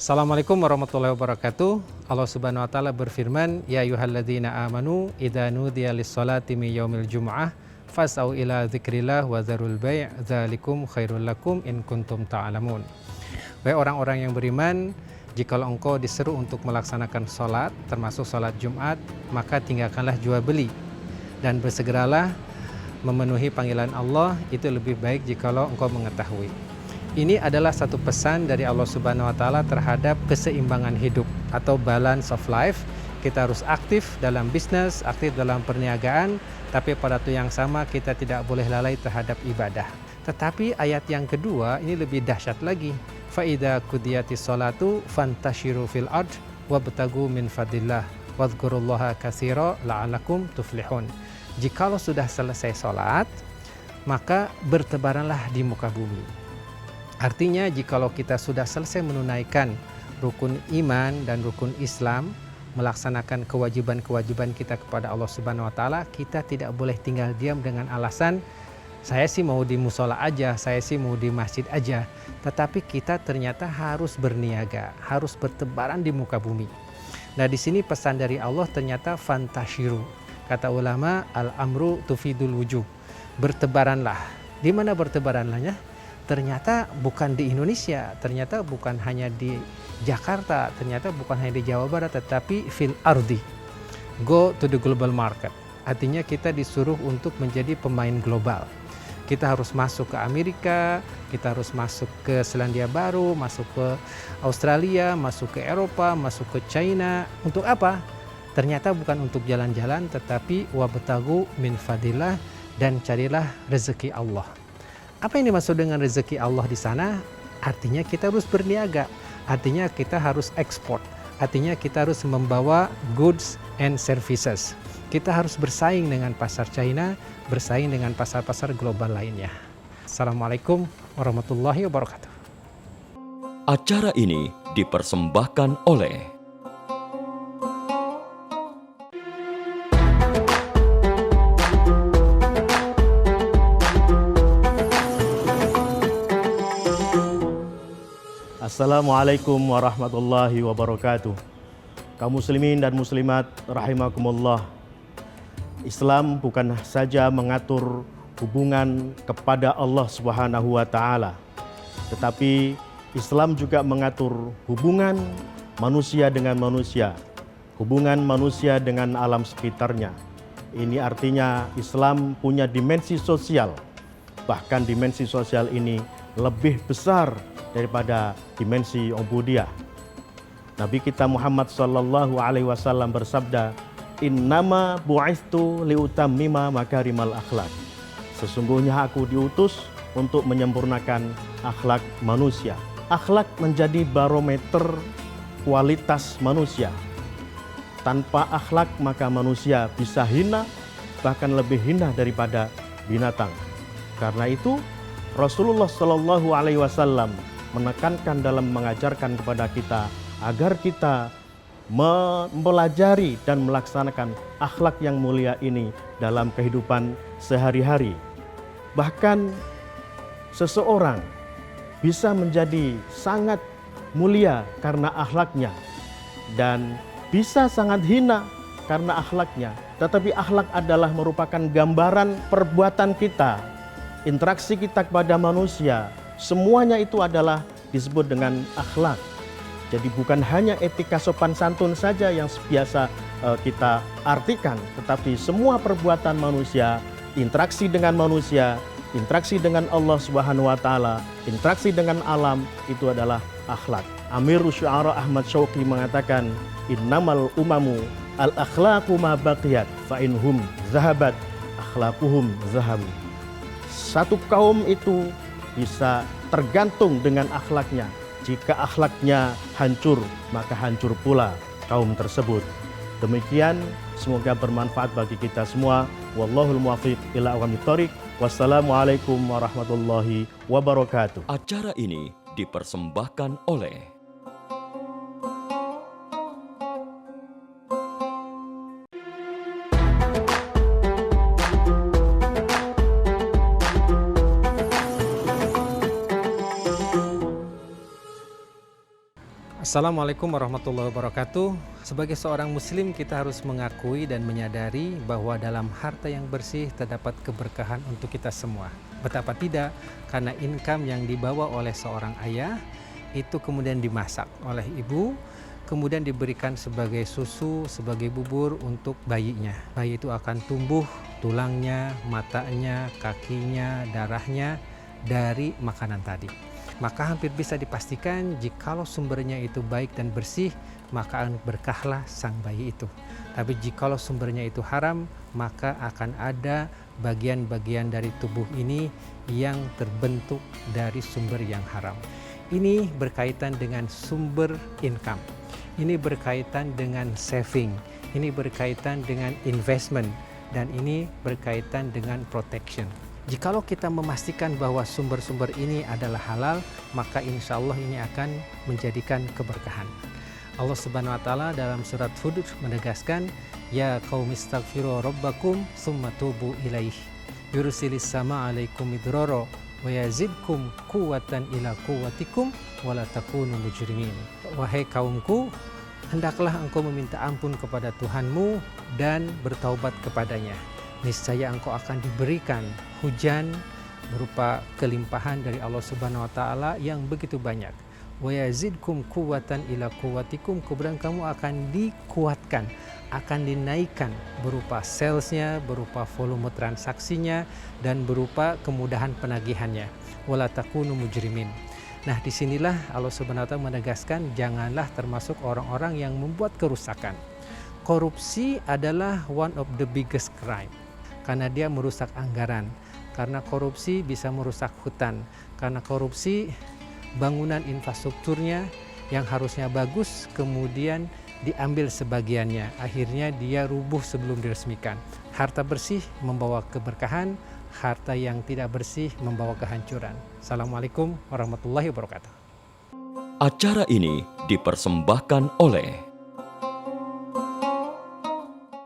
Assalamualaikum warahmatullahi wabarakatuh. Allah Subhanahu wa taala berfirman, "Ya ayyuhalladzina amanu idza nudiya lis-salati min yaumil jumu'ah fas'au ila dzikrillah wa dzarul bai' dzalikum khairul lakum in kuntum ta'lamun." Wahai orang-orang yang beriman, jikalau engkau diseru untuk melaksanakan salat, termasuk salat Jumat, maka tinggalkanlah jual beli dan bersegeralah memenuhi panggilan Allah, itu lebih baik jikalau engkau mengetahui. Ini adalah satu pesan dari Allah Subhanahu wa taala terhadap keseimbangan hidup atau balance of life. Kita harus aktif dalam bisnis, aktif dalam perniagaan, tapi pada waktu yang sama kita tidak boleh lalai terhadap ibadah. Tetapi ayat yang kedua ini lebih dahsyat lagi. Fa idza qudiyatis sholatu fantashiru fil ard wabtagu min fadlillah wadhkurullaha katsira la'allakum tuflihun. Jikalau sudah selesai salat, maka bertebaranlah di muka bumi. Artinya jikalau kita sudah selesai menunaikan rukun iman dan rukun Islam, melaksanakan kewajiban-kewajiban kita kepada Allah Subhanahu wa taala, kita tidak boleh tinggal diam dengan alasan saya sih mau di musola aja, saya sih mau di masjid aja. Tetapi kita ternyata harus berniaga, harus bertebaran di muka bumi. Nah, di sini pesan dari Allah ternyata fantashiru. Kata ulama, al-amru tufidul wujub. Bertebaranlah. Di mana bertebaranlahnya? Ternyata bukan di Indonesia, ternyata bukan hanya di Jakarta, ternyata bukan hanya di Jawa Barat, tetapi fil ardi. Go to the global market. Artinya kita disuruh untuk menjadi pemain global. Kita harus masuk ke Amerika, kita harus masuk ke Selandia Baru, masuk ke Australia, masuk ke Eropa, masuk ke China. Untuk apa? Ternyata bukan untuk jalan-jalan, tetapi wabtagu min fadillah, dan carilah rezeki Allah. Apa yang dimaksud dengan rezeki Allah di sana? Artinya kita harus berniaga, artinya kita harus ekspor, artinya kita harus membawa goods and services. Kita harus bersaing dengan pasar China, bersaing dengan pasar-pasar global lainnya. Assalamualaikum warahmatullahi wabarakatuh. Acara ini dipersembahkan oleh Assalamualaikum warahmatullahi wabarakatuh. Kaum muslimin dan muslimat rahimakumullah. Islam bukan saja mengatur hubungan kepada Allah Subhanahu wa taala, tetapi Islam juga mengatur hubungan manusia dengan manusia, hubungan manusia dengan alam sekitarnya. Ini artinya Islam punya dimensi sosial. Bahkan dimensi sosial ini lebih besar daripada dimensi ubudiyah. Nabi kita Muhammad sallallahu alaihi wasallam bersabda, "Innama bu'itsu liutammima makarimal akhlak." Sesungguhnya aku diutus untuk menyempurnakan akhlak manusia. Akhlak menjadi barometer kualitas manusia. Tanpa akhlak maka manusia bisa hina, bahkan lebih hina daripada binatang. Karena itu Rasulullah sallallahu alaihi wasallam menekankan dalam mengajarkan kepada kita agar kita mempelajari dan melaksanakan akhlak yang mulia ini dalam kehidupan sehari-hari. Bahkan seseorang bisa menjadi sangat mulia karena akhlaknya dan bisa sangat hina karena akhlaknya. Tetapi akhlak adalah merupakan gambaran perbuatan kita, interaksi kita kepada manusia. Semuanya itu adalah disebut dengan akhlak. Jadi bukan hanya etika sopan santun saja yang biasa kita artikan, tetapi semua perbuatan manusia, interaksi dengan manusia, interaksi dengan Allah Subhanahu wa taala, interaksi dengan alam, itu adalah akhlak. Amirul Syu'ara Ahmad Syauqi mengatakan, "Innamal umamu al-akhlaqu ma baqiyat fa inhum zahabat akhlaquhum zahabu." Satu kaum itu bisa tergantung dengan akhlaknya. Jika akhlaknya hancur, maka hancur pula kaum tersebut. Demikian, semoga bermanfaat bagi kita semua. Wallahul muwaffiq ila aqwamit thoriq. Wassalamualaikum warahmatullahi wabarakatuh. acara ini dipersembahkan oleh Assalamualaikum warahmatullahi wabarakatuh. Sebagai seorang muslim kita harus mengakui dan menyadari bahwa dalam harta yang bersih terdapat keberkahan untuk kita semua. Betapa tidak, karena income yang dibawa oleh seorang ayah itu kemudian dimasak oleh ibu, kemudian diberikan sebagai susu, sebagai bubur untuk bayinya. Bayi itu akan tumbuh tulangnya, matanya, kakinya, darahnya dari makanan tadi. Maka hampir bisa dipastikan jikalau sumbernya itu baik dan bersih, maka akan berkahlah sang bayi itu. Tapi jikalau sumbernya itu haram, maka akan ada bagian-bagian dari tubuh ini yang terbentuk dari sumber yang haram. Ini berkaitan dengan sumber income. Ini berkaitan dengan saving. Ini berkaitan dengan investment. Dan ini berkaitan dengan protection. Jikalau kita memastikan bahwa sumber-sumber ini adalah halal, maka insya Allah ini akan menjadikan keberkahan. Allah Subhanahu wa Ta'ala dalam surat Hud menegaskan, Ya qaumi astaghfiru rabbakum tsumma tubu ilaih yursilis sama alaikum midrara wa yazidkum quwwatan ila quwwatikum wa la takunu mujrimin. Wahai kaumku, hendaklah engkau meminta ampun kepada Tuhanmu dan bertaubat kepadanya. Niscaya engkau akan diberikan hujan berupa kelimpahan dari Allah Subhanahu wa Ta'ala yang begitu banyak. Wa yazidkum quwwatan ila quwwatikum, kemudian kamu akan dikuatkan, akan dinaikkan berupa salesnya, berupa volume transaksinya, dan berupa kemudahan penagihannya. Wala takunu mujrimin. Nah, disinilah Allah Subhanahu wa Ta'ala menegaskan janganlah termasuk orang-orang yang membuat kerusakan. Korupsi adalah one of the biggest crime. Karena dia merusak anggaran, karena korupsi bisa merusak hutan, karena korupsi bangunan infrastrukturnya yang harusnya bagus kemudian diambil sebagiannya, akhirnya dia rubuh sebelum diresmikan. Harta bersih membawa keberkahan, harta yang tidak bersih membawa kehancuran. Assalamualaikum warahmatullahi wabarakatuh. Acara ini dipersembahkan oleh